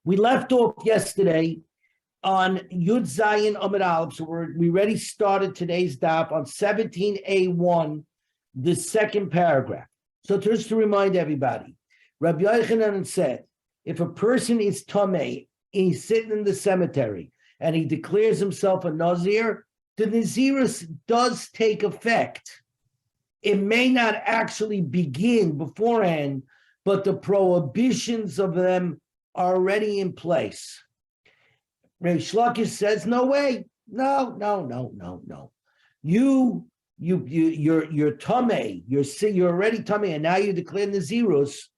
We left off yesterday on Yud Zayin Amid Aleph, so we already started today's daf on 17a1, the second paragraph. So just to remind everybody, Rabbi Yochanan said, if a person is tamei, he's sitting in the cemetery, and he declares himself a Nazir, the Nazirus does take effect. It may not actually begin beforehand, but the prohibitions of them are already in place. Reish Lakish says, no way. No. You're tamei. You're already tamei, and now you declare Nazirus.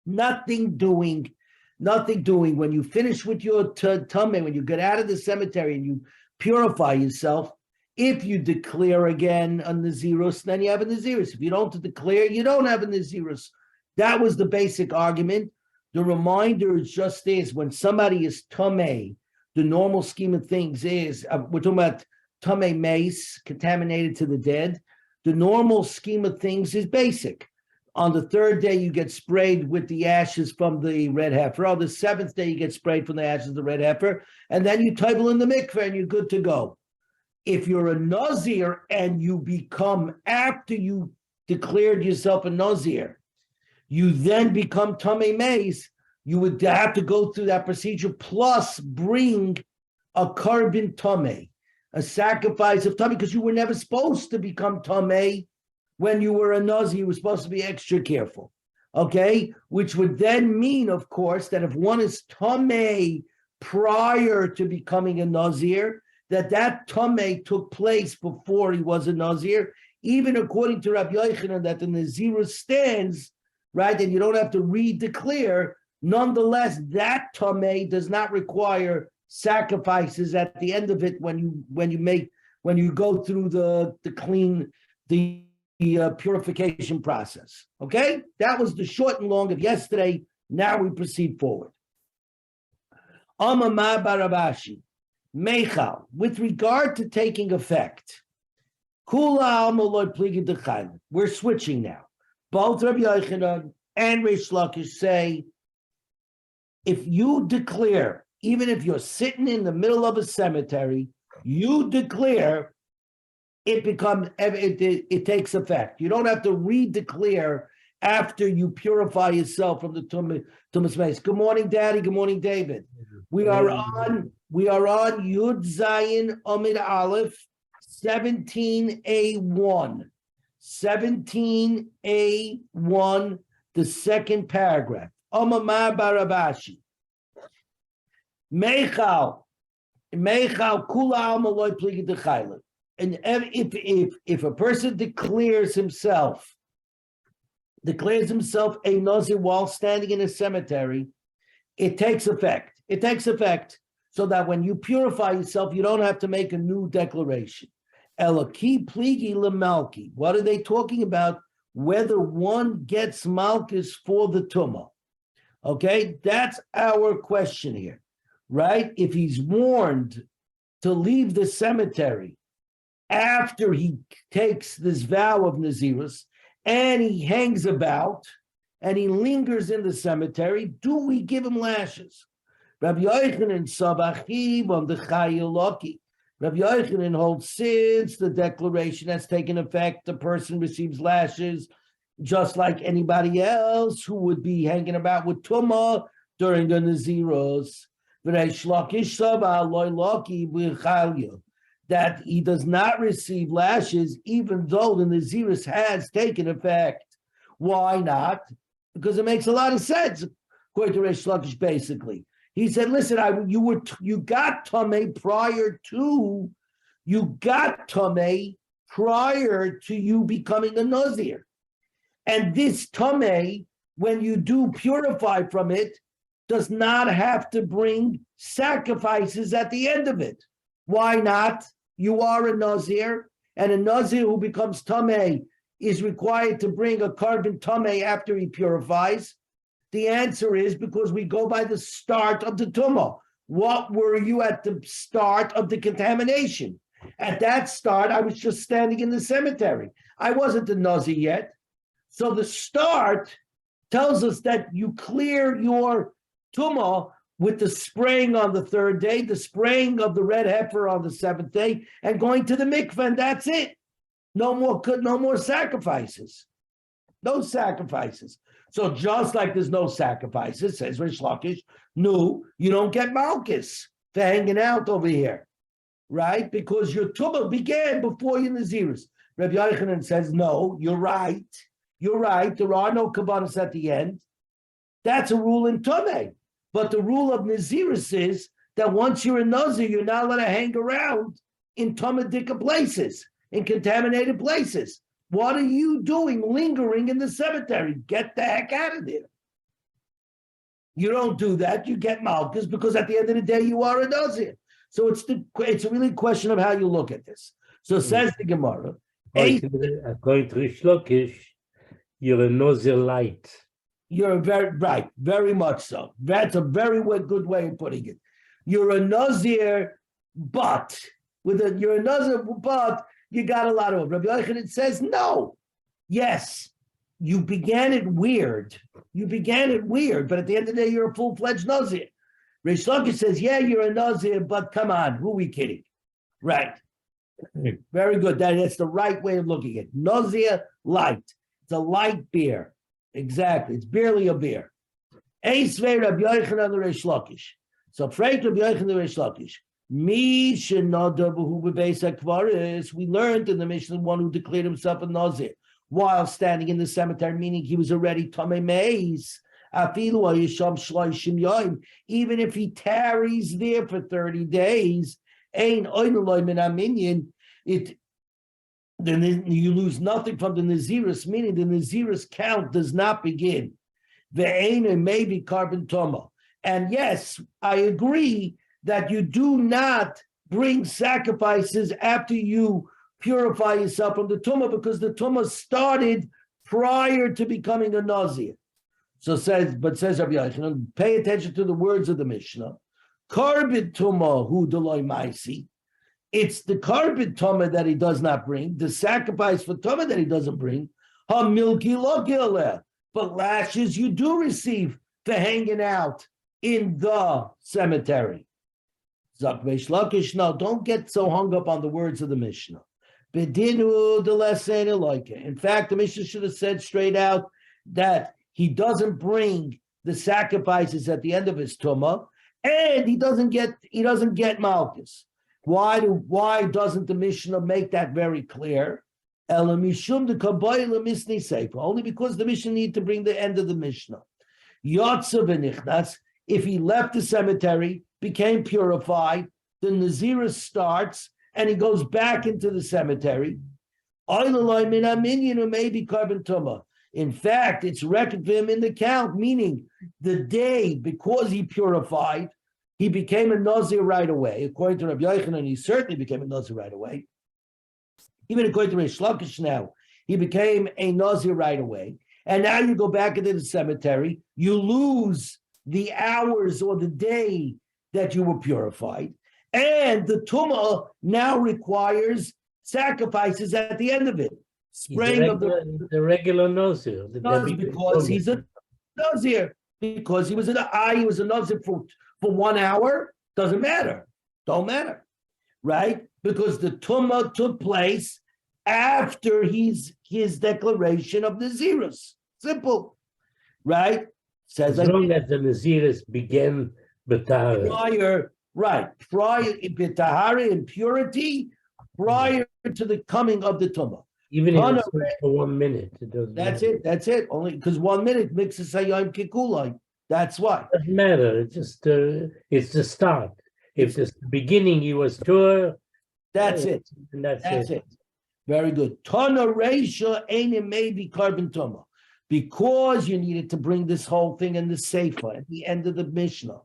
Nothing doing. When you finish with your tamei, when you get out of the cemetery and you purify yourself, if you declare again a Nazirus, then you have a Nazirus. If you don't declare, you don't have a Nazirus. That was the basic argument. The reminder is just this: when somebody is tamei, the normal scheme of things is, we're talking about tamei mace, contaminated to the dead. The normal scheme of things is basic. On the third day, you get sprayed with the ashes from the red heifer. On the seventh day, you get sprayed from the ashes of the red heifer. And then you table in the mikveh and you're good to go. If you're a Nazir and you become, after you declared yourself a Nazir, you then become tamei mace, you would have to go through that procedure, plus bring a carbon tamei, a sacrifice of tamei, because you were never supposed to become tamei when you were a Nazir. You were supposed to be extra careful, okay? Which would then mean, of course, that if one is tamei prior to becoming a Nazir, that tamei took place before he was a Nazir, even according to Rabbi Yochanan, that the Nazirus stands, right, and you don't have to re-declare. Nonetheless, that tamei does not require sacrifices at the end of it when you go through the purification process. Okay, that was the short and long of yesterday. Now we proceed forward. Amamar Barabashi, Meichal, with regard to taking effect, we're switching now. Both Rabbi Yochanan and Reish Lakish say, if you declare, even if you're sitting in the middle of a cemetery, you declare, it takes effect. You don't have to re-declare after you purify yourself from the tumas mace. Good morning, Daddy. Good morning, David. We are on Yud Zayin Amid Aleph 17a1. 17a1, the second paragraph. Amamar Barabashi. Meichal kula alma loy pligi dechayla. And if a person declares himself a Nazir while standing in a cemetery, it takes effect. It takes effect so that when you purify yourself, you don't have to make a new declaration. Elaki pligi lemalki. What are they talking about? Whether one gets malchus for the tumah. Okay, that's our question here, right? If he's warned to leave the cemetery after he takes this vow of Nazirus, and he hangs about, and he lingers in the cemetery, do we give him lashes? Rabbi Yochanan Sabachim on the Chayilaki. Rabbi Yochanan holds, since the declaration has taken effect, the person receives lashes, just like anybody else who would be hanging about with Tumah during the Naziros. That he does not receive lashes even though the Nazirus has taken effect. Why not? Because it makes a lot of sense, according to Reish Lakish, basically. He said, listen, you got tamei prior to you becoming a Nazir. And this tamei, when you do purify from it, does not have to bring sacrifices at the end of it. Why not? You are a Nazir, and a Nazir who becomes tamei is required to bring a carbon tamei after he purifies. The answer is because we go by the start of the tumah. What were you at the start of the contamination? At that start, I was just standing in the cemetery. I wasn't a Nazir yet. So the start tells us that you clear your tumah with the spraying on the third day, the spraying of the red heifer on the seventh day, and going to the mikveh, and that's it. No more sacrifices. No sacrifices. So just like there's no sacrifices, says Rish Lakish, no, you don't get malchus for hanging out over here, right? Because your tumah began before your Nazirus. Rabbi Yochanan says, no, you're right. You're right. There are no kabbanas at the end. That's a rule in Tumah. But the rule of Nazirus is that once you're a Nazir, you're not allowed to hang around in Tumadika places, in contaminated places. What are you doing lingering in the cemetery? Get the heck out of there. You don't do that. You get malchus because at the end of the day, you are a Nazir. So it's really a question of how you look at this. So says the Gemara. According to Rish Lakish, you're a Nazir light. You're very much so. That's a very good way of putting it. You're a Nazir, but you're a Nazir, but you got a lot of it. Rabbi Yochanan says no. Yes, you began it weird. But at the end of the day, you're a full-fledged Nazir. Rish Lakish says, yeah, you're a Nazir, but come on, who are we kidding? Right. Very good. That's the right way of looking at it. Nazir light. It's a light beer. Exactly. It's barely a beer. Eisvei Rabbi Yochanan Rish Lakish. So Freit Rabbi Yochanan Rish Lakish. Mi shenadabu bebeis hakvaris. We learned in the Mishnah one who declared himself a Nazir while standing in the cemetery, meaning he was already tamei meis. Afilu hayisham shloishim yom. Even if he tarries there for 30 days, ein oinuloi min aminyan. Then you lose nothing from the Nazirus, meaning the Nazirus count does not begin. Ve'ena may be carbon toma. And yes, I agree that you do not bring sacrifices after you purify yourself from the tumah, because the tumah started prior to becoming a Nazir. Says Rabbi Yochanan, pay attention to the words of the Mishnah. Carbon tumah hu deloi maisi. It's the carbon tumah that he does not bring, the sacrifice for tumah that he doesn't bring. Ha milki lo gileh. But lashes you do receive for hanging out in the cemetery. Zakvesh Lakish, no, don't get so hung up on the words of the Mishnah. Bedinu de lesena like it. In fact, the Mishnah should have said straight out that he doesn't bring the sacrifices at the end of his tumah, and he doesn't get malchus. Why doesn't the Mishnah make that very clear? Only because the Mishnah need to bring the end of the Mishnah. If he left the cemetery, became purified, the Nazirus starts, and he goes back into the cemetery. Maybe carbon tumah. In fact, it's reckoned for him in the count, meaning the day, because he purified, he became a Nazir right away. According to Rabbi Yochanan, he certainly became a Nazir right away. Even according to Rish Lakish now, he became a Nazir right away. And now you go back into the cemetery, you lose the hours or the day that you were purified. And the tumah now requires sacrifices at the end of it. Spraying of the regular Nazir. Because he's a Nazir. Because he was a Nazir for 1 hour, doesn't matter. Don't matter. Right? Because the tumah took place after his declaration of Nazirus. Simple. Right? Says as long as the Nazirus began prior B'tahara in purity, prior to the coming of the tumah. Even if it's for 1 minute, it doesn't matter. That's it. Only because 1 minute mixes hayom kikulai. That's why. It doesn't matter. It's just it's the start. If it's the beginning, he was sure. That's it. And that's it. Very good. Tana reisha ain't maybe carbon tumah. Because you needed to bring this whole thing in the sefer at the end of the Mishnah.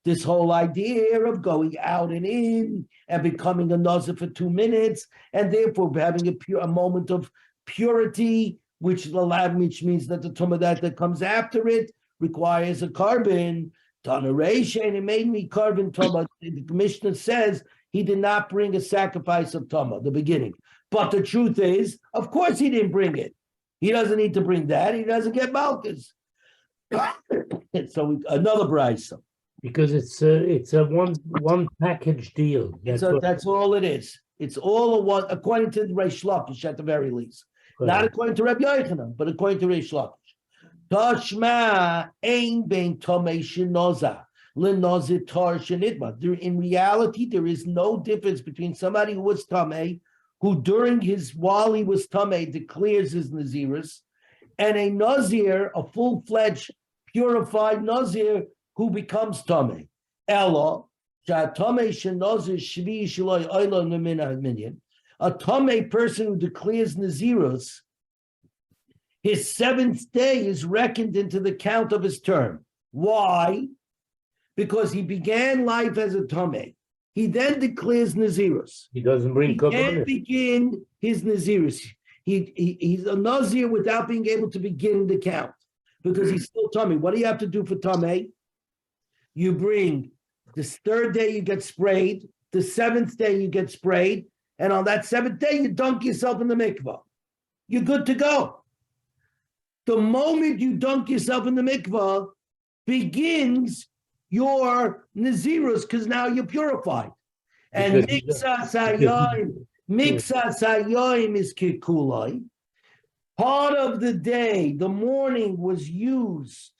This whole idea of going out and in and becoming a Nazir for 2 minutes, and therefore having a moment of purity, which means that the tumah that comes after it requires a carbon. Toneration, and it made me carbon tumah. The Mishnah says he did not bring a sacrifice of tumah, the beginning. But the truth is, of course he didn't bring it. He doesn't need to bring that. He doesn't get malchus. Another brisa. Because it's a one package deal. That's all it is. It's all a one, according to Reish Lakish at the very least. Not according to Rabbi Yochanan, but according to Reish Lakish. Tashma ein bein tomei shenoza lenozir tar shenitma. In reality, there is no difference between somebody who was tamei, who while he was tamei declares his nazirus, and a nazir, a full-fledged, purified nazir who becomes tamei. Ella, a tamei person who declares nazirus, his seventh day is reckoned into the count of his term. Why? Because he began life as a tamei. He then declares nazirus. He doesn't bring He can't begin his nazirus. He's a nazir without being able to begin the count because he's still tamei. What do you have to do for tamei? You bring this third day, you get sprayed. The seventh day, you get sprayed. And on that seventh day, you dunk yourself in the mikvah. You're good to go. The moment you dunk yourself in the mikvah begins your nazirus because now you're purified. And mixas hayoim is kikulai. Part of the day, the morning was used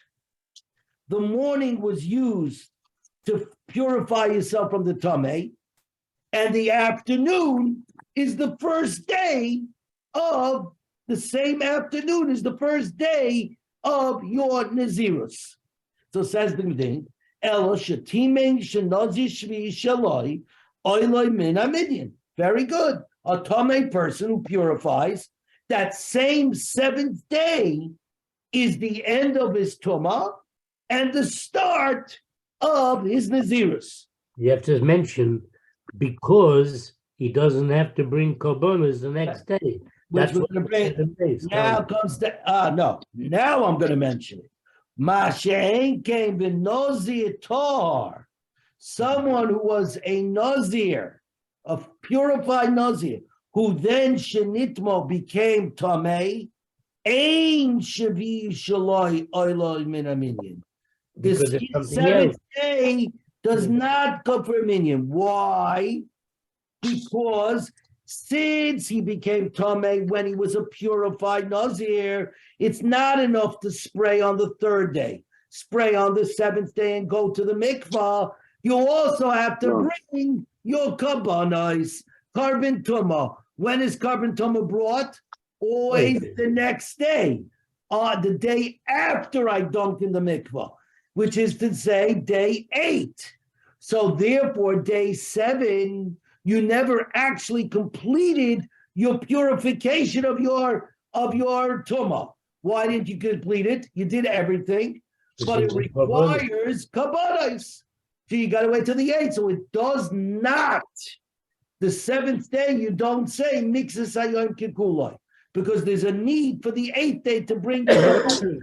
to purify yourself from the tamei, and the afternoon is the first day of the same afternoon is the first day of your nazirus. So says the thing, Elo shetimeng shenozi shvi shaloi oiloi min amidyan. Very good. A tamei person who purifies, that same seventh day is the end of his tumah and the start of his nazirus. You have to mention because he doesn't have to bring korbanos the next day. That's what we're going to bring. Now comes the no. Now I'm going to mention it. Mashein came bin Nazir tar. Someone who was a Nazir, a purified Nazir, who then Shenitmo became Tamei. Ein Shavi Shaloi Oiloi Min Aminyan. The seventh day does not go for a minion. Why? Because since he became Tamei when he was a purified Nazir, it's not enough to spray on the third day, spray on the seventh day and go to the mikvah. You also have to bring your kabbanos, carbon tumah. When is carbon tumah brought? Always the next day, the day after I dunked in the mikvah, which is to say day 8. So therefore, day 7, you never actually completed your purification of your tumah. Why didn't you complete it? You did everything, but it requires kabbanos. So you got to wait till the 8th. So it does not. The 7th day, you don't say mixes hayom kikulai, because there's a need for the 8th day to bring the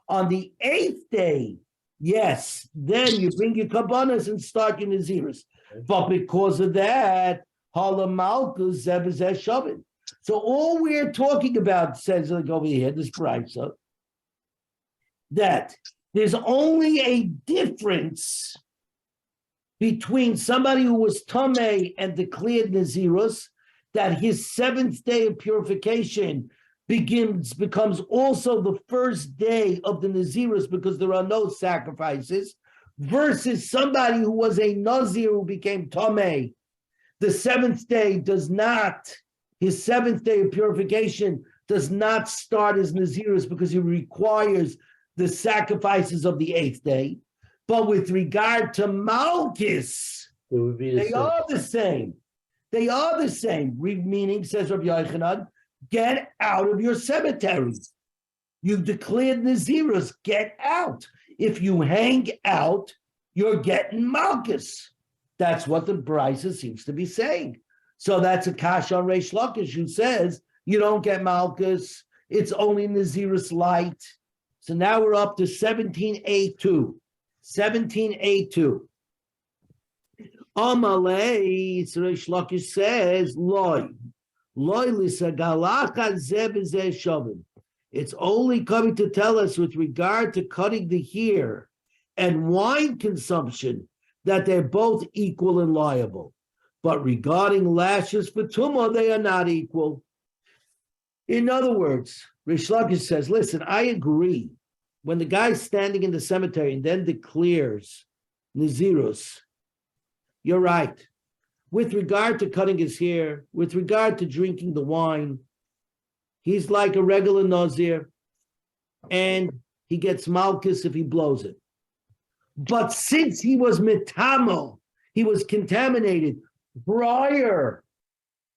on the 8th day. Yes, then you bring your kabbanos and start your nazirus. But because of that, halamalkus zebazeh shavin. So all we're talking about, says like over here, this brisa, that there's only a difference between somebody who was tamei and declared nazirus, that his 7th day of purification becomes also the first day of the nazirus because there are no sacrifices, versus somebody who was a nazir who became tamei. The 7th day his 7th day of purification does not start as nazirus because he requires the sacrifices of the 8th day. But with regard to malchus, they are the same. They are the same. Meaning, says Rabbi Yochanan, get out of your cemeteries. You've declared nazirus, get out. If you hang out, you're getting malchus. That's what the brisa seems to be saying. So that's a kash on Reish Lakish who says you don't get malchus. It's only nazirus light. So now we're up to 17a2. 17a2. Amalei, Reish Lakish says, loy lisagalacha zeh b'zeh shavim. It's only coming to tell us with regard to cutting the hair and wine consumption that they're both equal and liable. But regarding lashes for tumah, they are not equal. In other words, Rish Lakish says, listen, I agree. When the guy's standing in the cemetery and then declares Nazirus, you're right. With regard to cutting his hair, with regard to drinking the wine, he's like a regular Nazir, and he gets malchus if he blows it. But since he was mitamo, he was contaminated prior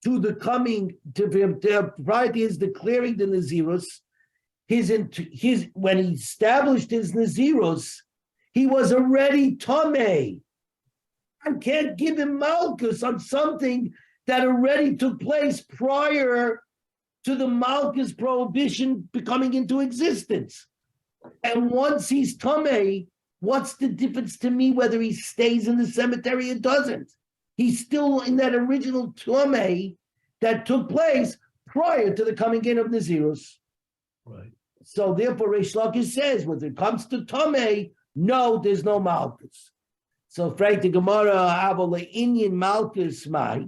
to the coming to him, prior to his declaring the Nazirus, when he established his Nazirus, he was already Tomei. I can't give him malchus on something that already took place prior to the malchus prohibition becoming into existence. And once he's Tomei, what's the difference to me whether he stays in the cemetery or doesn't? He's still in that original Tomei that took place prior to the coming in of Nazirus. Right. So therefore, Reish Lakish says, when it comes to Tomei, no, there's no malchus. So, Frank, the Gemara, Inyan malchus mai,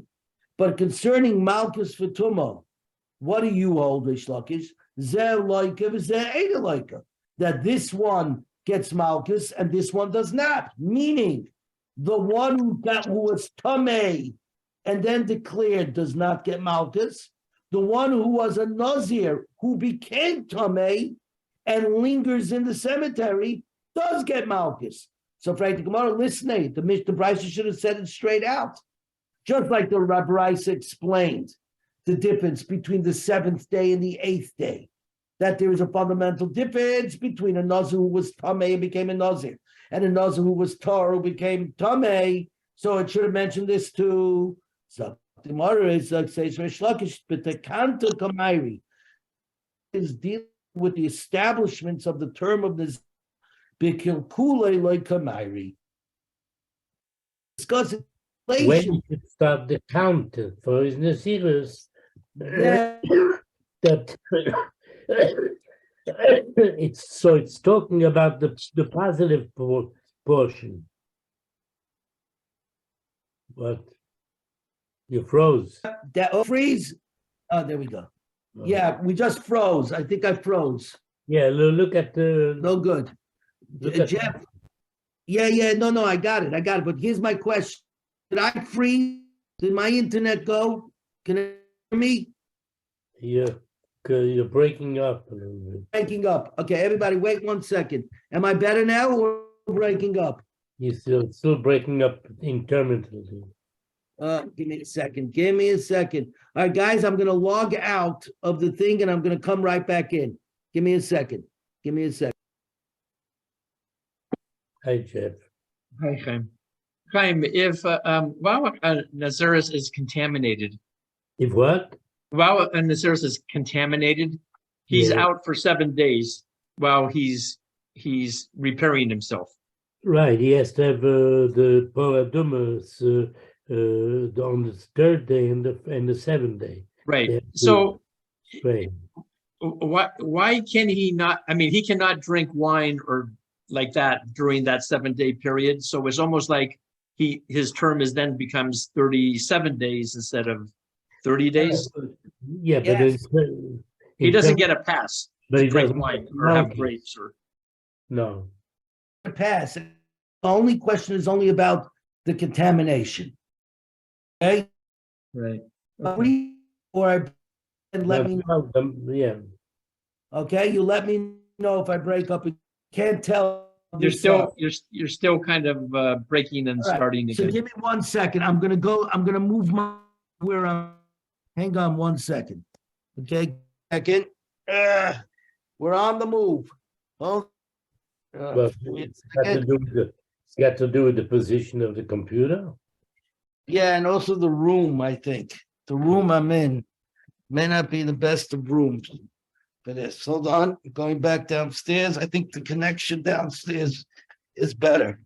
but concerning malchus for Tumah, what do you hold, Reish Lakish? Zeh loika v'zeh eida loika. That this one gets malchus and this one does not. Meaning, the one who was Tomei and then declared does not get malchus. The one who was a Nazir who became Tomei and lingers in the cemetery does get malchus. So, Frank, the Gemara, listen, the Brisa should have said it straight out. Just like the Brisa explained the difference between the seventh day and the eighth day, that there is a fundamental difference between a Nazir who was Tameh and became a Nazir, and a Nazir who was Tar who became Tameh. So it should have mentioned this too. So the Gemara is says Reish Lakish, but the Kanta Kamairi is dealing with the establishments of the term of the Bikilkule like Kamairi. Discussing when you should start the count for his Nazirus, that it's talking about the positive portion. But you froze. Freeze? Oh, there we go. Yeah, we just froze. I think I froze. Yeah, look at the. No good. Jeff. Yeah. No, I got it. But here's my question. Did I freeze? Did my internet go? Can you hear me? You're breaking up a little bit. Breaking up. Okay, everybody, wait 1 second. Am I better now or breaking up? You're still breaking up intermittently. Give me a second. All right, guys, I'm going to log out of the thing and I'm going to come right back in. Give me a second. Hi, Jeff. Hi, Chaim. Chaim, if while a Nazirus is contaminated, If what? while a Nazirus is contaminated, he's Yeah. out for 7 days while he's repairing himself. Right, he has to have the Poradumas on the third day and the seventh day. Right. Yeah. So Right. why can he not? I mean, he cannot drink wine or like that during that 7-day period. So it's almost like his term is then becomes 37 days instead of 30 days. Yeah, but Yes. He doesn't get a pass But to he drink doesn't wine get or have malchus. grapes or. No. Pass. The only question is only about the contamination. Okay? Right. And let me know. Yeah. Okay, you let me know if I break up. Can't tell. You're still kind of breaking and All right, starting so again. give me 1 second. I'm gonna move my where I'm. Hang on 1 second. Okay, second. We're on the move. Oh, Well, give me a it's got to do with the position of the computer. yeah, and also the room. I think the room I'm in may not be the best of rooms for this. Hold on, going back downstairs. I think the connection downstairs is better.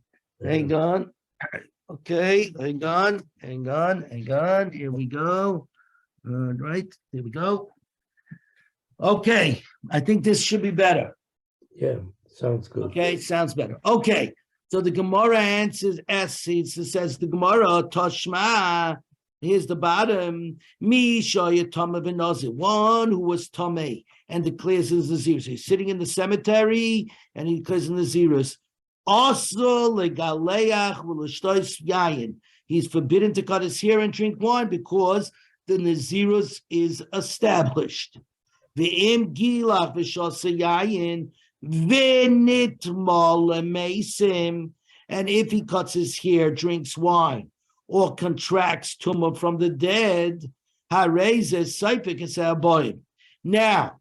Hang on. Okay, hang on. Here we go. All right, here we go. Okay, I think this should be better. Yeah, sounds good. Okay, sounds better. Okay, so the Gemara answers S. It says the Gemara Toshma. Here's the bottom. Mi shoya tama v'nazir. One who was tame and declares his nazir. So he's sitting in the cemetery and he declares in the naziris. Also legaleach v'lishtois yayin. He's forbidden to cut his hair and drink wine because the nazirus is established. V'im gilach v'shasa yayin. And if he cuts his hair, drinks wine, or contracts tumah from the dead, now,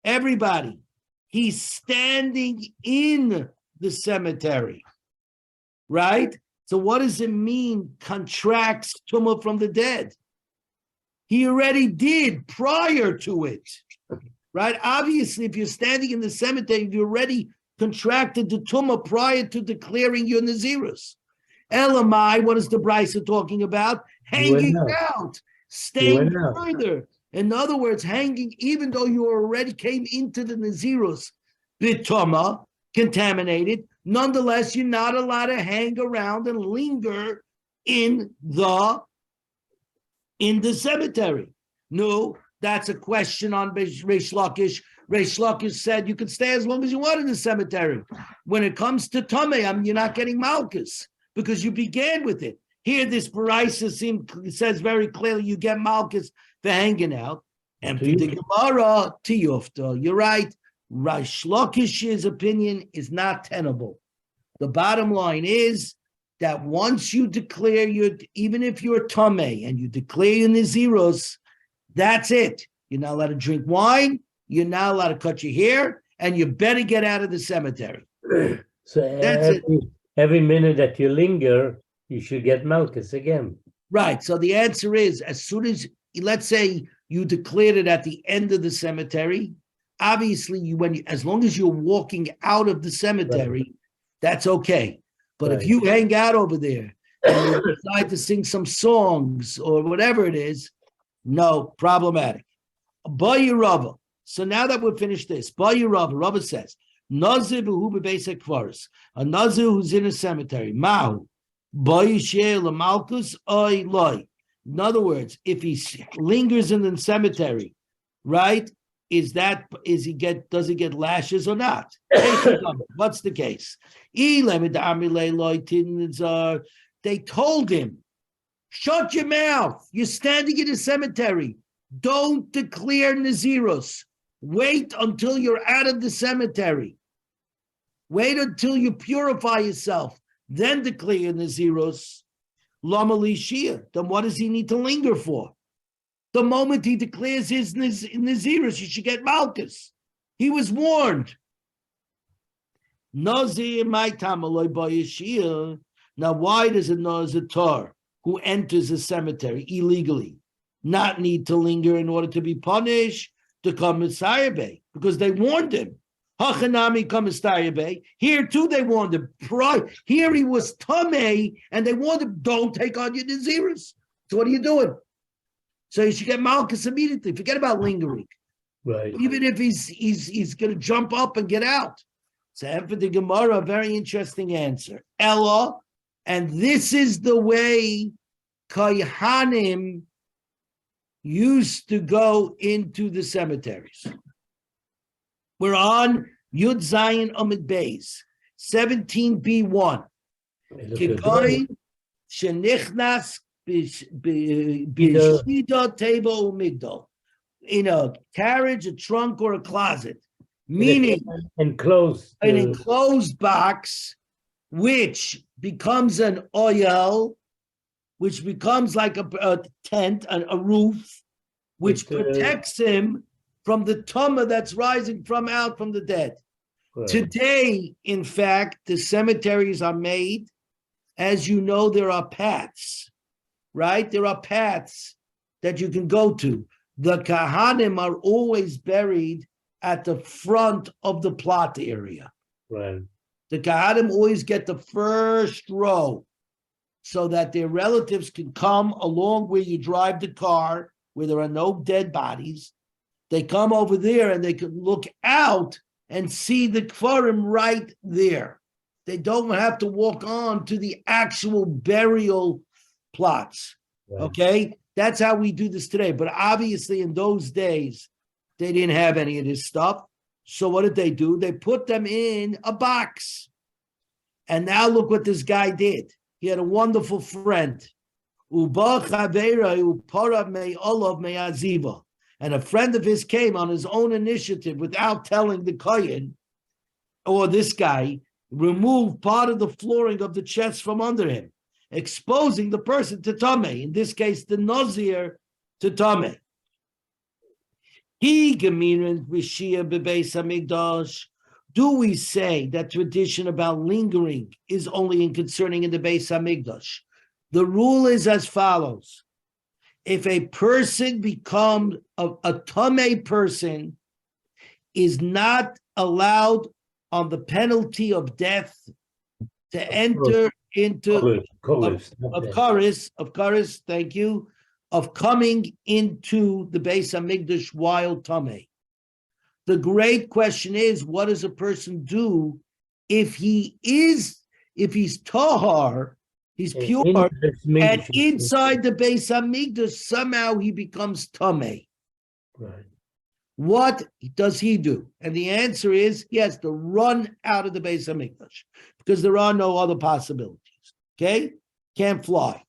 everybody, he's standing in the cemetery, right? So what does it mean, contracts tumah from the dead? He already did prior to it. Right? Obviously, if you're standing in the cemetery, you already contracted the tumah prior to declaring your nazirus. Elamai, what is the Brisa talking about? Hanging out, staying further. In other words, hanging, even though you already came into the nazirus, bituma, contaminated, nonetheless, you're not allowed to hang around and linger in the cemetery. No. That's a question on Reish Lakish. Reish Lakish said you can stay as long as you want in the cemetery. When it comes to Tameh, you're not getting Malchus because you began with it. Here, this Baraisa says very clearly you get Malchus for hanging out. And for the Gemara, Tiyufta, you're right. Reish Lakish's opinion is not tenable. The bottom line is that once you declare even if you're Tameh and you declare your Naziros, that's it. You're not allowed to drink wine. You're not allowed to cut your hair, and you better get out of the cemetery. So every minute that you linger, you should get Malchus again. Right. So the answer is, as soon as, let's say you declared it at the end of the cemetery, obviously as long as you're walking out of the cemetery, that's okay. But if you hang out over there and you decide to sing some songs or whatever it is, no, problematic. Bayi Rava. So now that we've finished this, Bayi Rava, Rava says, Nazir b'hu b'beisek kvaris. A Nazir who's in a cemetery. Mahu. Bayi she'eh l'malchus oy loy. In other words, if he lingers in the cemetery, right, does he get lashes or not? What's the case? They told him, shut your mouth. You're standing in a cemetery. Don't declare Naziros. Wait until you're out of the cemetery. Wait until you purify yourself. Then declare Naziros. Lama Lishia. Then what does he need to linger for? The moment he declares his Naziros, you should get Malchus. He was warned. Nazir my tamaloi bayashia. Now, why does a Nazir tar who enters a cemetery illegally not need to linger in order to be punished to come Messiah? Because they warned him. Hachanami come Messiah. Here too they warned him. Here he was Tameh, and they warned him, don't take on your Naziris. So what are you doing? So you should get Malchus immediately. Forget about lingering. Right. Even if he's going to jump up and get out. So for the Gemara, a very interesting answer. Ella, and this is the way Kayhanim used to go into the cemeteries. We're on Yud Zayin Amid Beis, 17b1. Kikoin shenichnas b'shida table umigdal. In a carriage, a trunk, or a closet. Meaning an enclosed box, which becomes an oil, which becomes like a tent, a roof, which protects him from the tumah that's rising out from the dead. Right. Today, in fact, the cemeteries are made, as you know, there are paths, right? There are paths that you can go to. The Kahanim are always buried at the front of the plot area. Right. The Kahanim always get the first row so that their relatives can come along where you drive the car, where there are no dead bodies, They come over there and they can look out and see the kfarim right there. They don't have to walk on to the actual burial plots. Right. Okay? That's how we do this today. But obviously in those days, they didn't have any of this stuff. So what did they do? They put them in a box. And now look what this guy did. He had a wonderful friend. And a friend of his came on his own initiative without telling the Kohen, or this guy, removed part of the flooring of the chest from under him, exposing the person to Tameh, in this case, the Nazir to Tameh. Do we say that tradition about lingering is only concerning in the Beis Hamikdash? The rule is as follows. If a person becomes a Tameh person, is not allowed on the penalty of death to enter into Karis, thank you, of coming into the Beis Hamikdash while Tameh. The great question is, what does a person do if he's tahar, he's pure, and inside the Beis Hamikdash somehow he becomes tameh? Right. What does he do? And the answer is he has to run out of the Beis Hamikdash because there are no other possibilities. Okay, can't fly.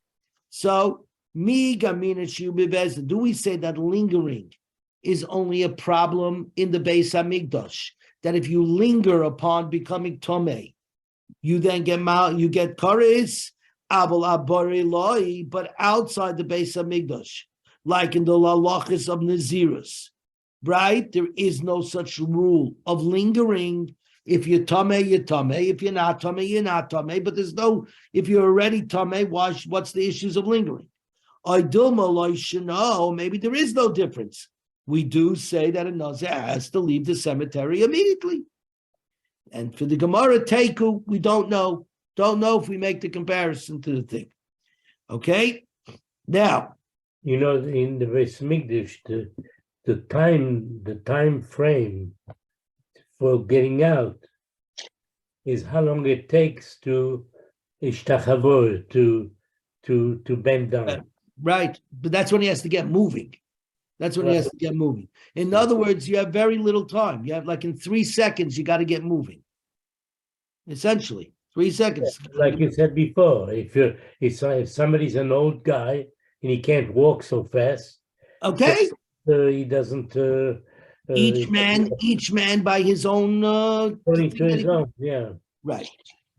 So do we say that lingering is only a problem in the Beis Hamikdash? That if you linger upon becoming Tomei, you then get kares, but outside the Beis Hamikdash, like in the lalachis of Nazirus, right? There is no such rule of lingering. If you're Tomei, you're Tomei. If you're not Tomei, you're not Tomei. But there's no, if you're already Tomei, what's the issues of lingering? Maybe there is no difference. We do say that a Nazir has to leave the cemetery immediately. And for the Gemara Teiku, we don't know. Don't know if we make the comparison to the thing. Okay? Now. You know, in the Beis Hamikdash, the time frame for getting out is how long it takes to ishtachavor, to bend down. Right. But that's when he has to get moving. That's when he has to get moving. In other words, you have very little time. You have like in 3 seconds, you got to get moving. Essentially, 3 seconds. Yeah, like you said before, if somebody's an old guy and he can't walk so fast, okay, he doesn't. Each man by his own. According to his own, yeah. Right.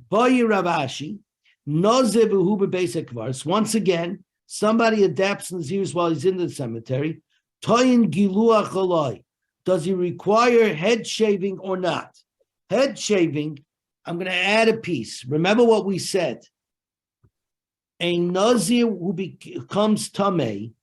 Boy Ravashi, Nazir b'hu b'beis hakvaros. Once again, somebody adapts Nazirs while he's in the cemetery. Toyin giluach aloi. Does he require head shaving or not? Head shaving, I'm going to add a piece. Remember what we said. A Nazir who becomes Tameh,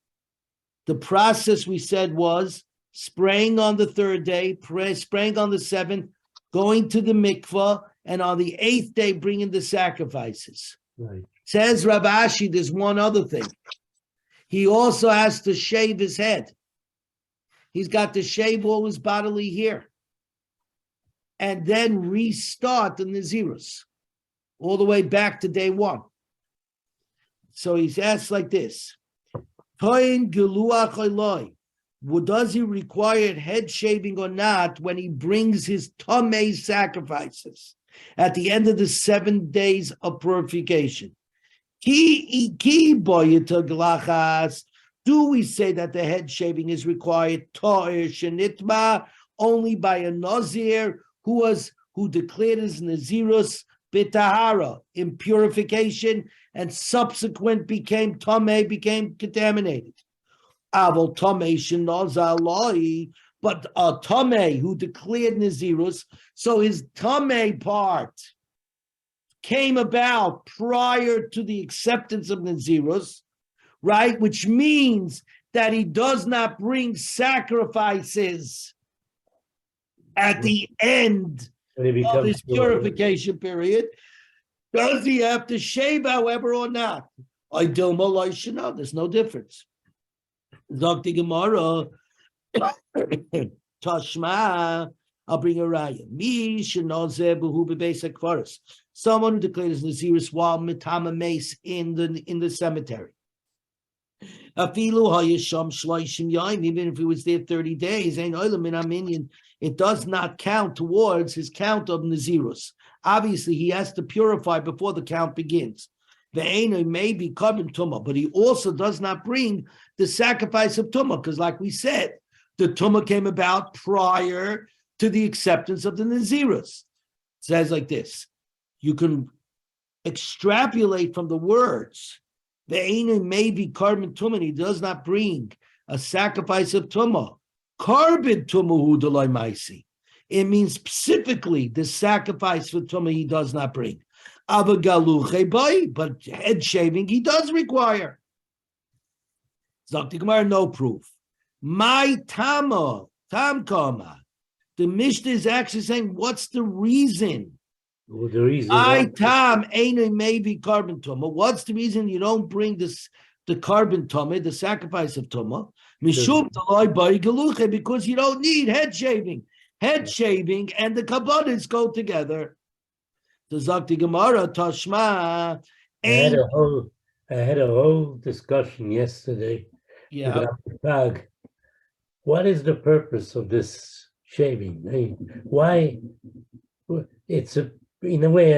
the process we said was spraying on the 3rd day, spraying on the 7th, going to the mikvah, and on the 8th day bringing the sacrifices. Right. Says Rav Ashi, there's one other thing. He also has to shave his head. He's got to shave all his bodily hair and then restart the Nazirus all the way back to day 1. So he's asked like this. Does he require head shaving or not when he brings his Tameh sacrifices at the end of the 7 days of purification? Do we say that the head shaving is required only by a Nazir who declared his Nazirus bitahara in purification and subsequent became Tameh, became contaminated? Aval Tameh shenazalai, but a Tameh who declared Nazirus, so his Tameh part came about prior to the acceptance of Nazirus, right? Which means that he does not bring sacrifices at the end of his purification period. Does he have to shave, however, or not? There's no difference. Zakti Gemara, Tashma, I'll bring a raya. Someone who declares Naziris while mitama mace in the cemetery. Even if he was there 30 days, it does not count towards his count of Nazirus. Obviously, he has to purify before the count begins. The Ainu may be carbon tumah, but he also does not bring the sacrifice of tumah, because like we said, the tumah came about prior to the acceptance of the Nazirus. It says like this. You can extrapolate from the words. The Ainu may be carbon tumah, he does not bring a sacrifice of tumah. Carbon tumah delay maisi. It means specifically the sacrifice for tumah he does not bring. But head shaving he does require. Zakti Gemara, no proof. My tama, tam kama. The Mishnah is actually saying, what's the reason? Well, the reason I tam ain't maybe carbon tumah. What's the reason you don't bring the carbon tumah, the sacrifice of tumah? Mishum talai bari galuche, because you don't need head shaving. Head shaving and the kabbanis go together. The Zakti Gemara Tashma. I had a whole discussion yesterday. Yeah. About the tag. What is the purpose of this shaving? I mean, why? It's in a way,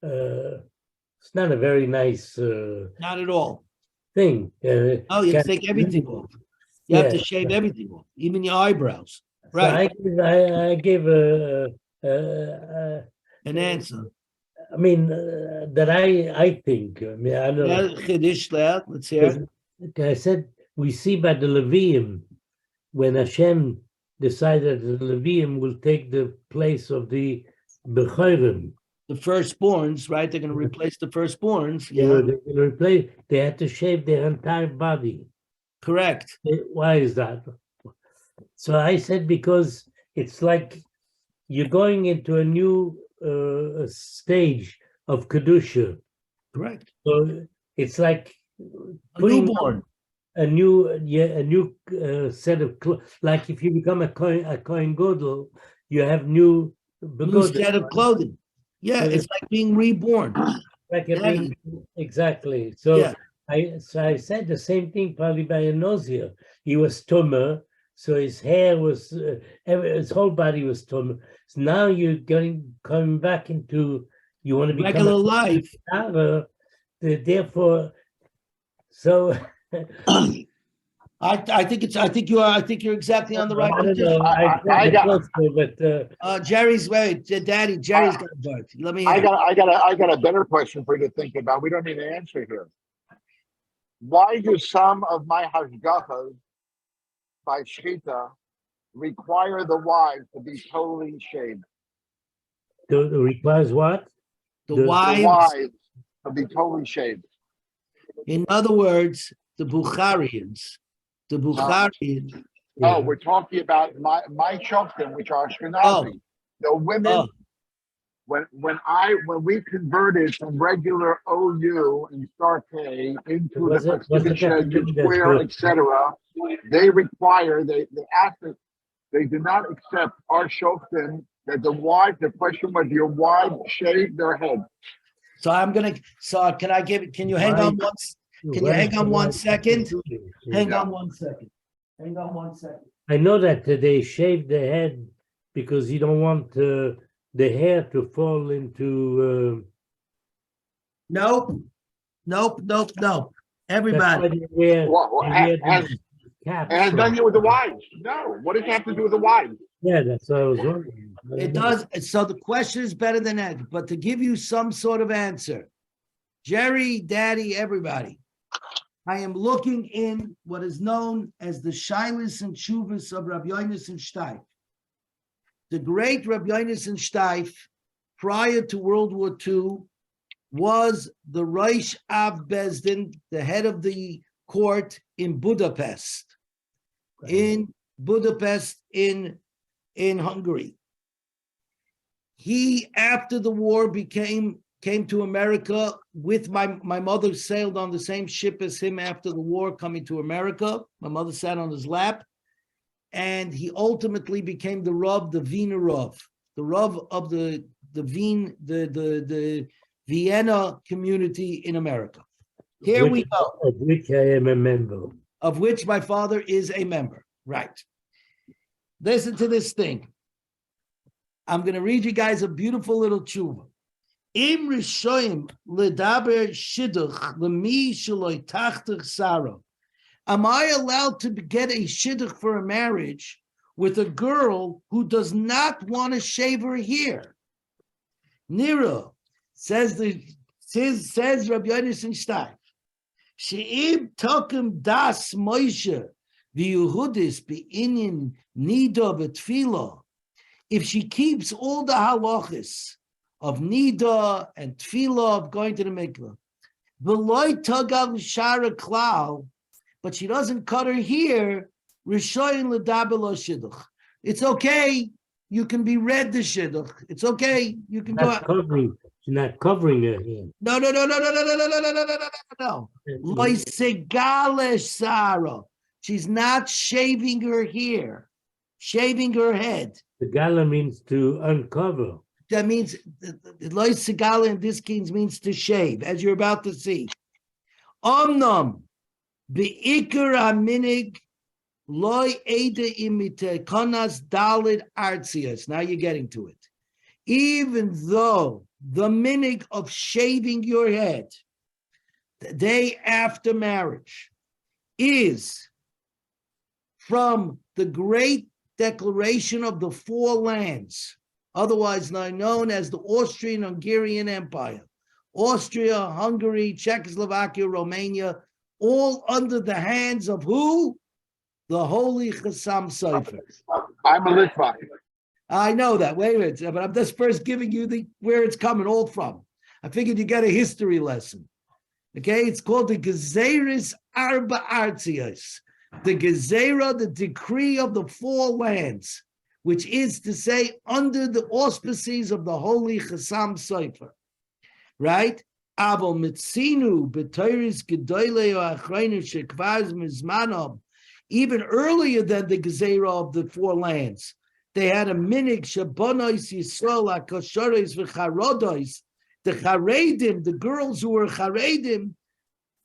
it's not a very nice Not at all. thing. Oh, you have to take everything off. You have to shave everything off, even your eyebrows. Right. So I gave An answer. I mean, that I think. I mean, I don't know. Let's hear. I said we see by the Levium when Hashem decided that the Levium will take the place of the Bechorim. The firstborns, right? They're going to replace the firstborns. They're going to replace. They had to shave their entire body. Correct. Why is that? So I said because it's like you're going into a new stage of kedusha. Correct. So it's like A newborn. a new set of clothes. Like if you become a kohen gadol, you have new set of clothing. Yeah, it's like being reborn. Exactly. So I said the same thing probably by a Nazir. He was tumor, so his hair was his whole body was tumor. So now you're coming back into you want to become regular life. Therefore, so I think you're exactly on the right position. Jerry's Daddy. Jerry's got a vote. Let me. I got a better question for you to think about. We don't need an answer here. Why do some of my hashgachas by shchita require the wives to be totally shaved? Requires what? The wives to be totally shaved. In other words, the Bukharians. The Bukharians. Oh, we're talking about my shoftim, which are Ashkenazi. The women. When we converted from regular OU and Star K into the Pacific Square, etc., they require they do not accept our shoftim that the question was your wife shave their head. So can you hang on once? Can you hang on 1 second? Hang on 1 second. Hang on 1 second. I know that they shave the head because you don't want the hair to fall into. Nope. Everybody. It has nothing to do with the wives. No. What does it have to do with the wives? Yeah, that's what I was wondering. It does. So the question is better than that. But to give you some sort of answer, Jerry, Daddy, everybody, I am looking in what is known as the Shilas and Shuvas of Rabbi Yonasan Steif. The great Rabbi Yonasan Steif, prior to World War II, was the Reish Av Bezdin, the head of the court in Budapest. In Budapest, in Hungary. He, after the war, came to America with my mother, sailed on the same ship as him after the war, coming to America. My mother sat on his lap. and he ultimately became the Rav, the Wiener Rav, the Rav of the Vienna community in America. Here we go. Of which I am a member. Of which my father is a member. Right. Listen to this thing. I'm going to read you guys a beautiful little tshuva. Im rishoyim ledaber shidduch lemi shaloi tachtach sara. Am I allowed to get a shidduch for a marriage with a girl who does not want to shave her hair? Nira says Rabbi Yonason Stein. She'im tokim das Moshe v'Yehudis be'inyan nida v'tfila. If she keeps all the halachas of nida and tefillah of going to the mikveh, v'loy tagav shara klal, but she doesn't cut her hair, rishoyin l'daber lo shidduch. It's okay. You can be read the shidduch. It's okay. You can go out. She's not covering her hair. No. Loy segalesh Sarah. She's not shaving her hair, shaving her head. The gala means to uncover. That means loy segala in this case means to shave, as you're about to see. Omnom beikar aminig loy eda imite konas dalid artzias. Now you're getting to it. Even though the minig of shaving your head the day after marriage is from the great declaration of the four lands, otherwise known as the Austrian-Hungarian Empire, Austria, Hungary, Czechoslovakia, Romania, all under the hands of who? The Holy Chassam Sofer. I'm a Litvak. I know that. Wait a minute, but I'm just first giving you where it's coming all from. I figured you get a history lesson. Okay, it's called the Gezeris Arba Artzios, the Gezerah, the decree of the four lands, which is to say under the auspices of the Holy Chassam Sofer, right? Avo mitzinu b'toiris gedoylei achreinu shekvaz mizmanom. Even earlier than the Gezerah of the four lands, they had a minig shabonos Yisrael akoshoros v'charodos. The charedim, the girls who were charedim,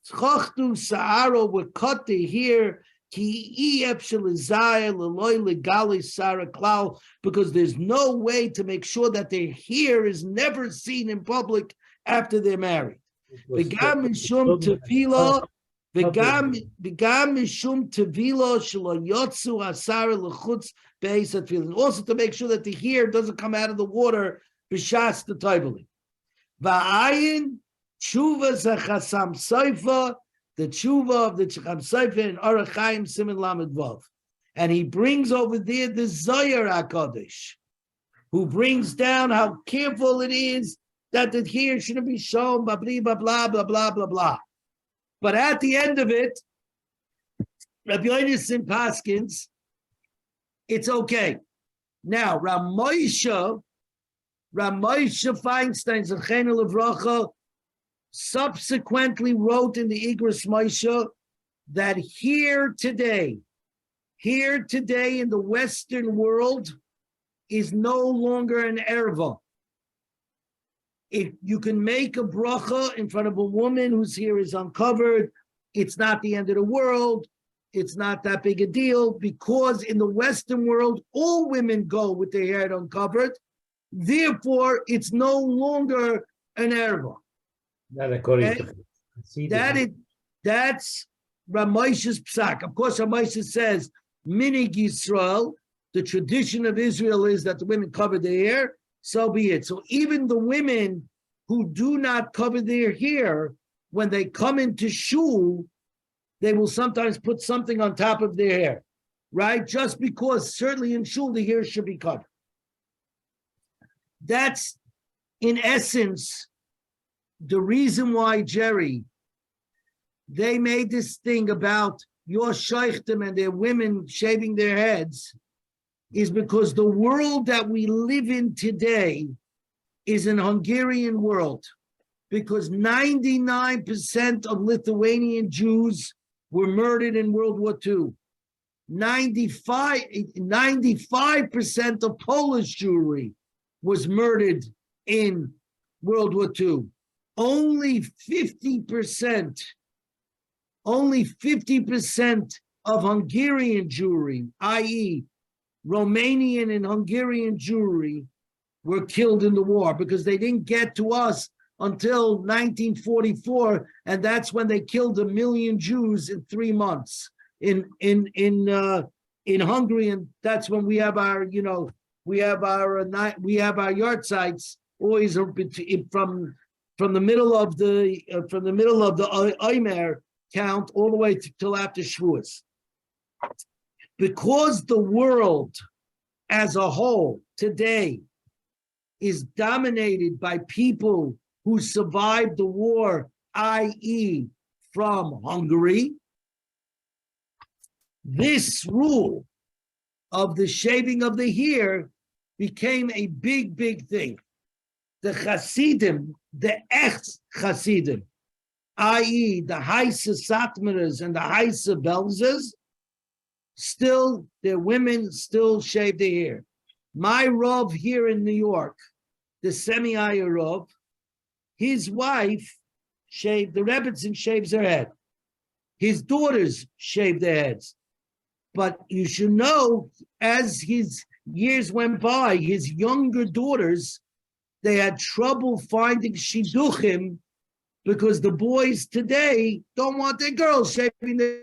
chochtu sa'aro were cut to hair ki ef shelizayah leloy legali sara klal, because there's no way to make sure that their hair is never seen in public after they're married. V'gam mishum tefila. V'gam mishum tevilo shelo yotzu asara lechutz beis atfilin. Also to make sure that the hair doesn't come out of the water b'shas the toiveli. Va'ayin tshuva zechasam soifa, the tshuva of the Chacham Sofer in Orach Chaim Siman Lamed Vav, and he brings over there the Zohar HaKadosh, who brings down how careful it is that the hair shouldn't be shown, blah blah blah blah blah blah blah. But at the end of it, Rabbi Yonason Paskins, it's okay. Now, Ramosha Feinstein, Zechenu Levracha, subsequently wrote in the Igros Moshe that here today in the Western world is no longer an erva. If you can make a bracha in front of a woman whose hair is uncovered, it's not the end of the world. It's not that big a deal, because in the Western world, all women go with their hair uncovered. Therefore, it's no longer an erva. Not according to that's Ramosha's psak. Of course, Ramosha says, Minig Yisrael, the tradition of Israel is that the women cover their hair, so be it. So even the women who do not cover their hair, when they come into shul, they will sometimes put something on top of their hair, right? Just because certainly in shul, the hair should be covered. That's, in essence, the reason why, Jerry, they made this thing about your sheikhtim and their women shaving their heads, is because the world that we live in today is an Hungarian world, because 99% of Lithuanian Jews were murdered in World War II. 95% of Polish Jewry was murdered in World War II. Only 50% of Hungarian Jewry, i.e. Romanian and Hungarian Jewry, were killed in the war because they didn't get to us until 1944, and that's when they killed 1 million Jews in 3 months in Hungary, and that's when we have our yard sites always from the middle of the Omer count all the way till after Shavuos. Because the world as a whole today is dominated by people who survived the war, i.e. from Hungary, this rule of the shaving of the hair became a big, big thing. The Hasidim, the Echt Hasidim, i.e. the Heise Satmaras and the Heise Belzers, still, their women still shave their hair. My Rav here in New York, the Semi-Aya Rav, his wife shaved, the Rebbetzin shaves her head. His daughters shave their heads. But you should know, as his years went by, his younger daughters, they had trouble finding shidduchim because the boys today don't want their girls shaving their,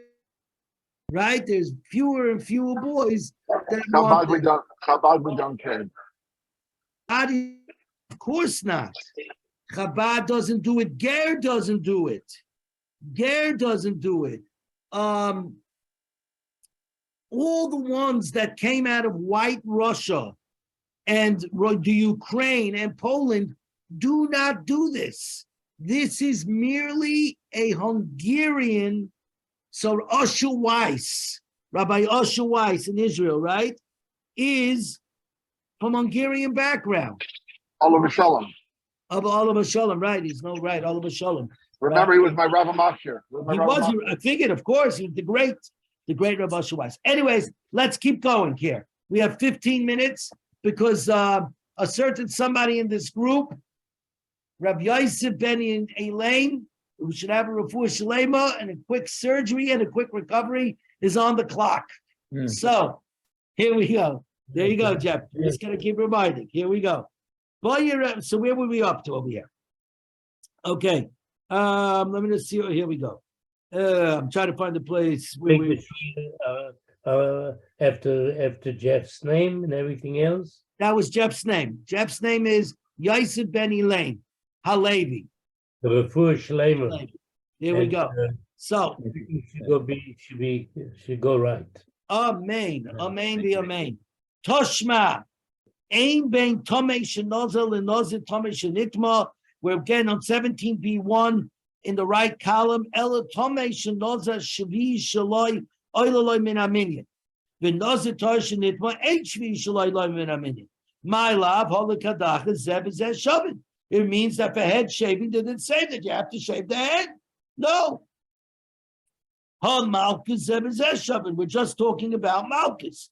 right? There's fewer and fewer boys that want Chabad we don't care. Of course not. Chabad doesn't do it. Ger doesn't do it. Ger doesn't do it. All the ones that came out of white Russia and the Ukraine and Poland do not do this. This is merely a Hungarian. So Usher Weiss, Rabbi Usher Weiss in Israel, right, is from Hungarian background. Oliver Shalom. Of Oliver Shalom, right? He's no right, Oliver Shalom. Remember, he was my Rav Machshir. He was. I figured, of course, he was the great Rabbi Usher Weiss. Anyways, let's keep going here. We have 15 minutes because a certain somebody in this group, Rabbi Yosef Ben Elaine, who should have a refuah shalema and a quick surgery and a quick recovery, is on the clock. So here we go. There you go, Jeff. We're just gonna keep reminding. Here we go. So where were we up to over here? Okay. Let me just see. Here we go. I'm trying to find the place where after Jeff's name and everything else. That was Jeff's name. Jeff's name is Yosef Ben Elaine Halevi. The refuah shalema. Here we go. So should go right. Amen. Amen. Be amen. Toshma. Ein bein tomei shenozel and nozir tomei shenitma. We're again on 17b1 in the right column. Ela tomei shenozel shvi shaloi oilaloi min aminyan. V'nozir tomei shenitma ein shvi shaloi oilaloi min aminyan. My love, holokadach zeb zeh shavin. It means that for head shaving, did it say that you have to shave the head? No. We're just talking about Malchus.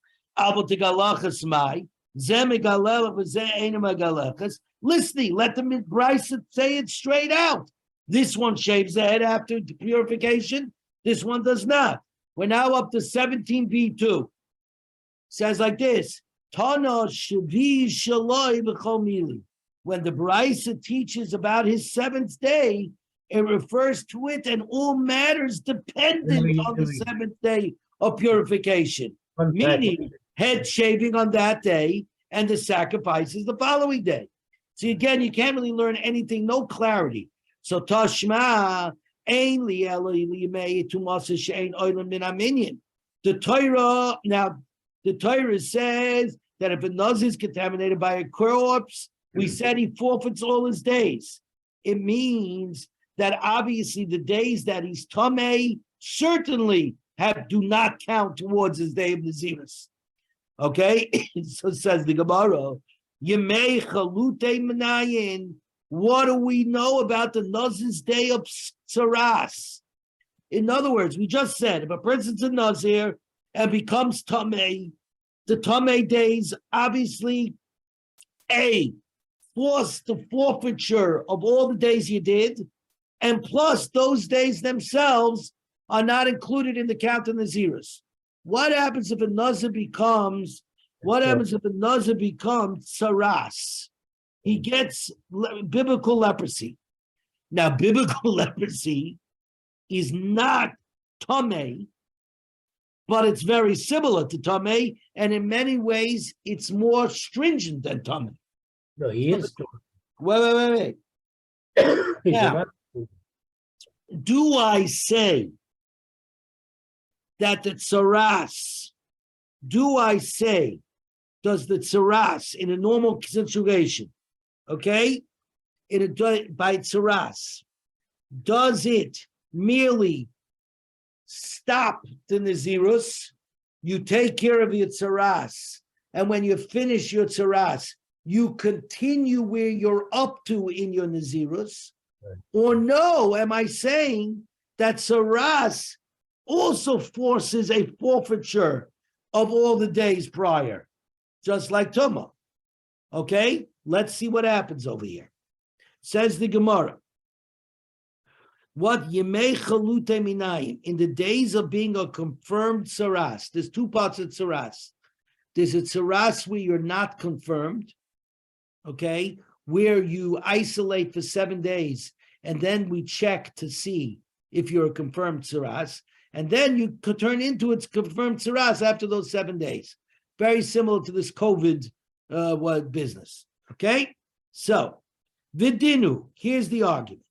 Listening, let the Bryce say it straight out. This one shaves the head after purification. This one does not. We're now up to 17b2. Says like this. Tana shavi shaloi b'chol mili. When the Bryce teaches about his seventh day, it refers to it and all matters dependent on the seventh day of purification. Meaning head shaving on that day and the sacrifices the following day. See, again, you can't really learn anything, no clarity. So Tashma ain li limei tumasa she'ein oilam min aminyan. The Torah, now the Torah says that if a Nazir is contaminated by a corpse, we said he forfeits all his days. It means that obviously the days that he's tamei certainly do not count towards his day of Nazirus. Okay, so says the Gemara. Yemei chalute menayin. What do we know about the Nazir's day of Tsaras? In other words, we just said if a person's a Nazir and becomes Tameh, the Tameh days obviously force the forfeiture of all the days you did, and plus those days themselves are not included in the count of Naziris. What happens if a Nazir becomes Saras? He gets biblical leprosy. Now, biblical leprosy is not Tameh, but it's very similar to Tameh, and in many ways, it's more stringent than Tameh. No, he is. Wait. He's Now, not- do I say that the Tsaras, does the Tsaras in a normal situation, okay, by Tsaras, does it merely stop the Nazirus? You take care of your Tsaras, and when you finish your Tsaras, you continue where you're up to in your Nazirus? Right. Or no, am I saying that Tsaras also forces a forfeiture of all the days prior, just like Tumah? Okay, let's see what happens over here. Says the Gemara, what Yemei Chalute Minayim, in the days of being a confirmed Tsaras, there's two parts of Tsaras. There's a Tsaras where you're not confirmed, okay, where you isolate for 7 days, and then we check to see if you're a confirmed Tsaras, and then you could turn into its confirmed Tsaras after those 7 days. Very similar to this COVID business, okay? So, Vidinu, here's the argument.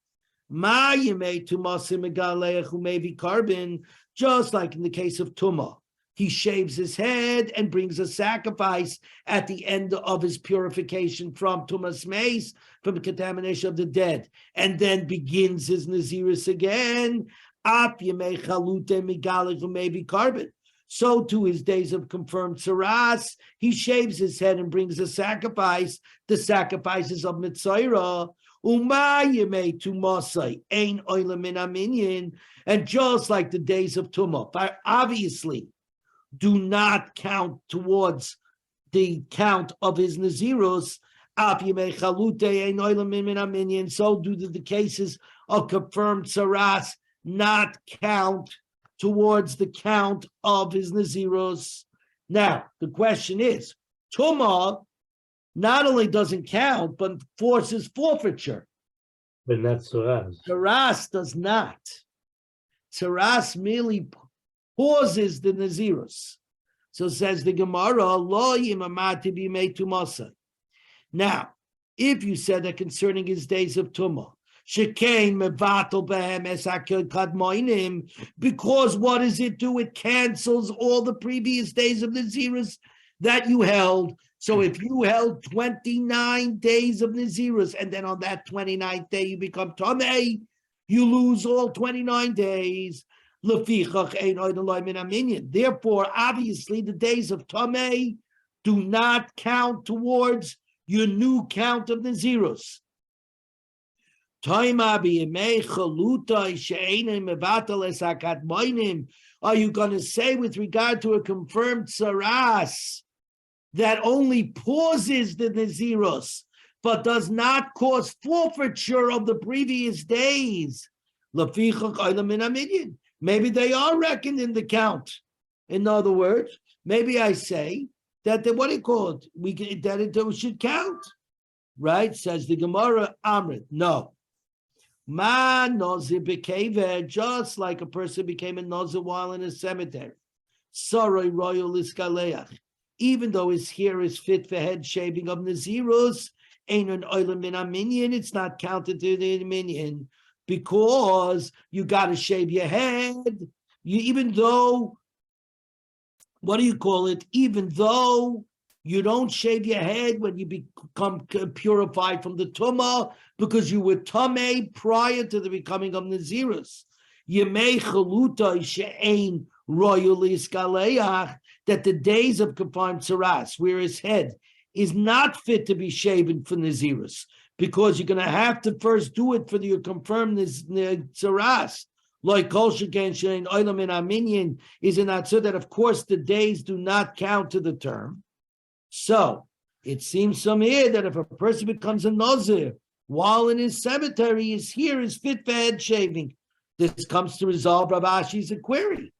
Ma yemei tumasim megaleach umevi carbon, just like in the case of Tumah. He shaves his head and brings a sacrifice at the end of his purification from Tumas Meis, from the contamination of the dead, and then begins his Naziris again. Ap yemei chalute megalech umevi carbon. So to his days of confirmed Tsaras, he shaves his head and brings a sacrifice, the sacrifices of Mitzayra. And just like the days of Tumah, obviously do not count towards the count of his Naziros. So do the cases of confirmed Tsaras not count towards the count of his Naziros. Now, the question is, Tumah not only doesn't count, but forces forfeiture. But not Tsaras. Tsaras does not. Tsaras merely pauses the Naziros. So says the Gemara, Lo yimamati b'mei tumasa. Now, if you said that concerning his days of Tumah, because what does it do? It cancels all the previous days of Naziris that you held. So if you held 29 days of Naziris, and then on that 29th day you become Tameh, you lose all 29 days. Therefore, obviously, the days of Tameh do not count towards your new count of Naziris. Are you going to say with regard to a confirmed Tsaras that only pauses the Naziros, but does not cause forfeiture of the previous days? Maybe they are reckoned in the count. In other words, maybe I say that what do you call it? That it should count, right? Says the Gemara, Amrit. No. Ma Nazir bekeved, just like a person became a Nazir while in a cemetery. Sorry, royal iskaleach. Even though his hair is fit for head shaving of Nazirus, ain't an oilam min minyan, it's not counted to the minyan, because you got to shave your head. Even though, what do you call it? Even though you don't shave your head when you become purified from the Tumah, because you were Tameh prior to the becoming of Nazirus. Yemei chaluta she'ein royal iskaleach, that the days of confined Tsaras, where his head is not fit to be shaven for Nazirus, because you're going to have to first do it for your confirmed Tsaras. Like Kol Sheken Shein Olam in Arminian is an answer that, of course, the days do not count to the term. So it seems from here that if a person becomes a Nazir while in his cemetery, his hair is fit for head shaving. This comes to resolve Rav Ashi's query,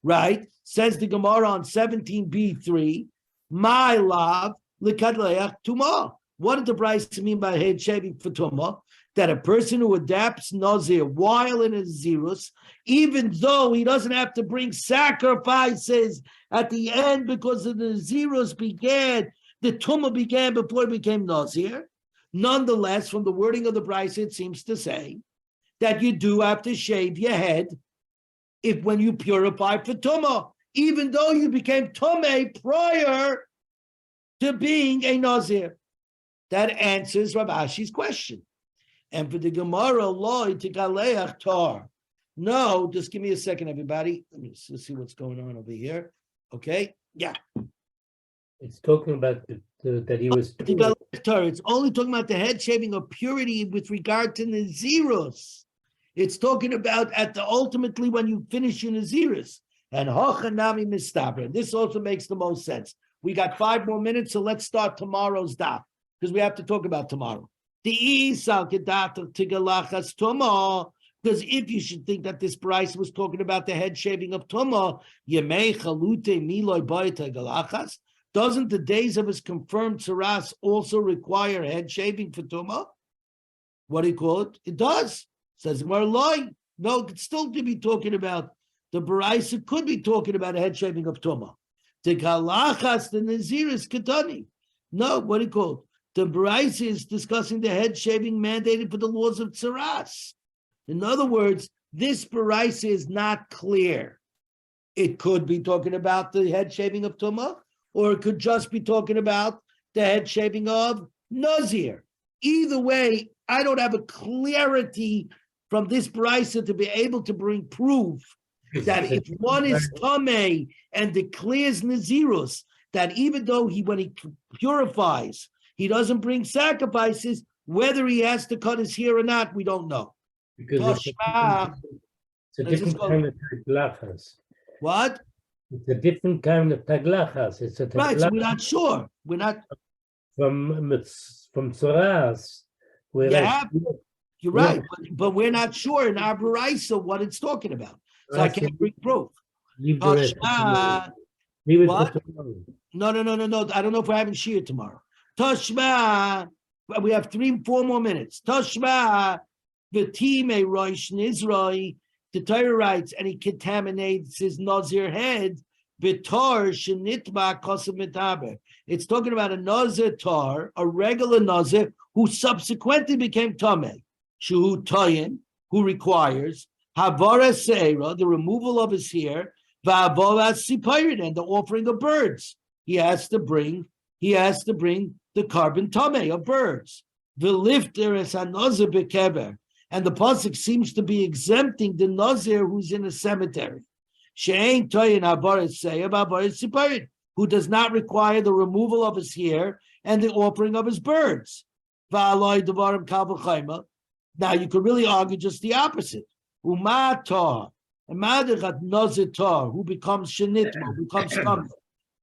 right? Says the Gemara on 17b3, my love, likadleach tumah. What did the Brisa mean by head shaving for tumah? That a person who adapts Nazir while in his zirus, even though he doesn't have to bring sacrifices at the end because of the zirus began, the tumah began before it became Nazir. Nonetheless, from the wording of the Brisa, it seems to say that you do have to shave your head when you purify for tumah, even though you became tumah prior to being a Nazir. That answers Rav Ashi's question. And for the Gemara, loy tikaleach tar. No, just give me a second, everybody. Let me see what's going on over here. Okay, yeah. It's talking about that he was. It's only talking about the head shaving of purity with regard to Nazirus. It's talking about ultimately when you finish your Nazirus. And hochanami mistabra. This also makes the most sense. We got 5 more minutes, so let's start tomorrow's daf because we have to talk about tomorrow. The isal kedato tigalachas tumah. Because if you should think that this Bryce was talking about the head shaving of tumah, yemei chalute miloy bayta galachas. Doesn't the days of his confirmed tzaras also require head shaving for tumah? What do you call it? It does. Says Gemara loy. No, it could still be talking about the Bryce. It could be talking about a head shaving of tumah. The galachas, the naziris ketani. No, what do you call it? The Bryce is discussing the head shaving mandated for the laws of tzaras. In other words, this Bryce is not clear. It could be talking about the head shaving of tumah, or it could just be talking about the head shaving of Nazir. Either way, I don't have a clarity from this Bryce to be able to bring proof that if one is Tameh and declares Nazirus, that even though when he purifies, he doesn't bring sacrifices, whether he has to cut his hair or not, we don't know. Because it's a different kind of taglachas. What? It's a different kind of taglachas. It's a taglachas. Right, so we're not sure. We're not from tzaras. Yeah, you're right, but we're not sure in our Baraisa what it's talking about. So I can't bring proof. Leave it what? No. I don't know if we're having Shir tomorrow. Toshma, we have 4 more minutes. Toshma, the team a Rosh Nizroi, the Torah writes, and he contaminates his Nazir head. Bitar shenitba kosav mitaber. It's talking about a Nazir tar, a regular Nazir, who subsequently became Tameh. Shu Toyin, who requires Havara Seira, the removal of his hair, Va'avora Sipirin, and the offering of birds. He has to bring the carbon Tameh of birds. V'lifter es ha-Nazir bekever. And the pasuk seems to be exempting the Nazir who's in a cemetery. She'ein Toyin Havara Seira, Va'avora Sipirin, who does not require the removal of his hair and the offering of his birds. Va'aloi devarim kal v'chayma. Now you could really argue just the opposite. Umatar, a madichat Nazir, who becomes shenitma, who becomes tameh.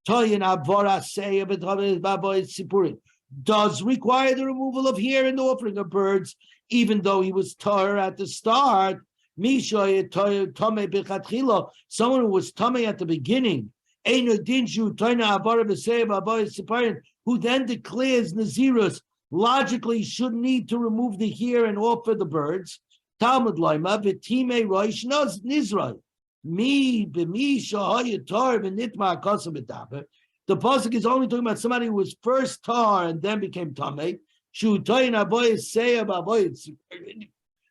Toyin avora seya b'tavei sipurin, does require the removal of hair and the offering of birds, even though he was tar at the start. Misha tameh b'chatchila, someone who was tameh at the beginning. Eino dinshu toina avora b'seya b'tavei sipurin, who then declares nazirus. Logically should need to remove the hair and offer the birds. Talmud loima v'time roish nizroi. Me b'mi shahayatar v'nitma akasa b'daber. The pasuk is only talking about somebody who was first tar and then became tameh. Shu toyin avoyes seya b'avoyes.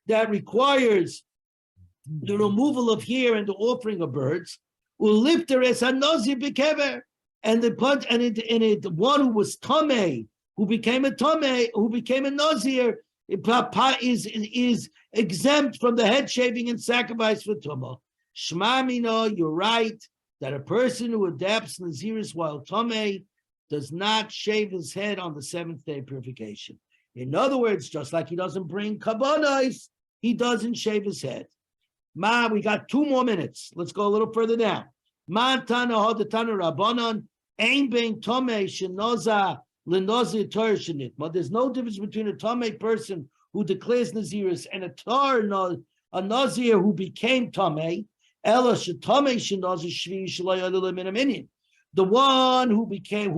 That requires the removal of hair and the offering of birds. Ulifter es hanazir b'kever. And the one who was tameh, who became a Tameh, who became a Nazir, is exempt from the head shaving and sacrifice for Tumah. Shma mino, you're right, that a person who adapts Naziris while Tameh does not shave his head on the 7th day of purification. In other words, just like he doesn't bring Kabbanos, he doesn't shave his head. Ma, we got 2 more minutes. Let's go a little further down. Ma tana hodatana rabbanon ein bein tomei shenoza lenozir Torah shenit. But there's no difference between a tomei person who declares Naziris and a Nazir who became tomei. Ela shetomei shenozir shvi shaloi adul min aminyan. The one who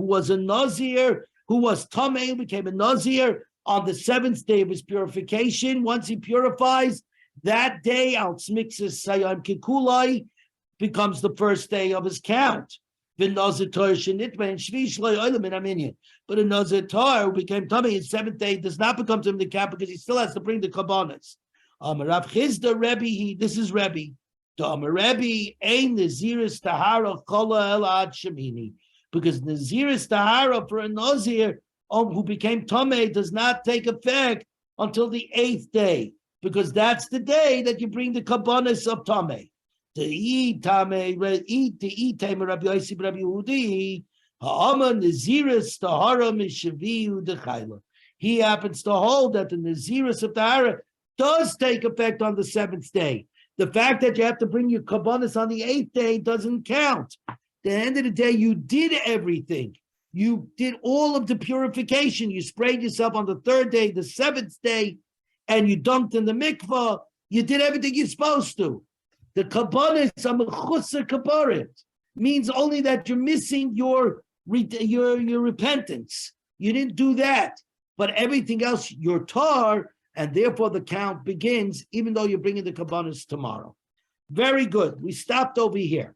was a Nazir, who was tomei, who became a Nazir on the 7th day of his purification. Once he purifies, that day, Al Tzmiksis Sayam Kikulai, becomes the first day of his count. But a Nazir Tar who became tummy his 7th day does not become to him the count because he still has to bring the kabbanas. Rav Chizda Rebbe, this is Rebbe. Rebbe ein Naziris Tahara Kola El Ad Shemini, because Naziris Tahara for a Nazir who became Tomei does not take effect until the 8th day, because that's the day that you bring the kabbanas of Tomei. To eat Tomei, to eat Tamer Rabbi Yossi Rabbi Yehudi, Ha'ama Naziris Tahara Mishaviu Dechayla. He happens to hold that the Naziris of Tahara does take effect on the 7th day. The fact that you have to bring your kabbanas on the 8th day doesn't count. At the end of the day, you did everything. You did all of the purification. You sprayed yourself on the 3rd day, the 7th day, and you dunked in the mikvah. You did everything you're supposed to. The kabbanis amechusar kabarit means only that you're missing your repentance. You didn't do that, but everything else you're tar, and therefore the count begins, even though you're bringing the kabbanis tomorrow. Very good. We stopped over here.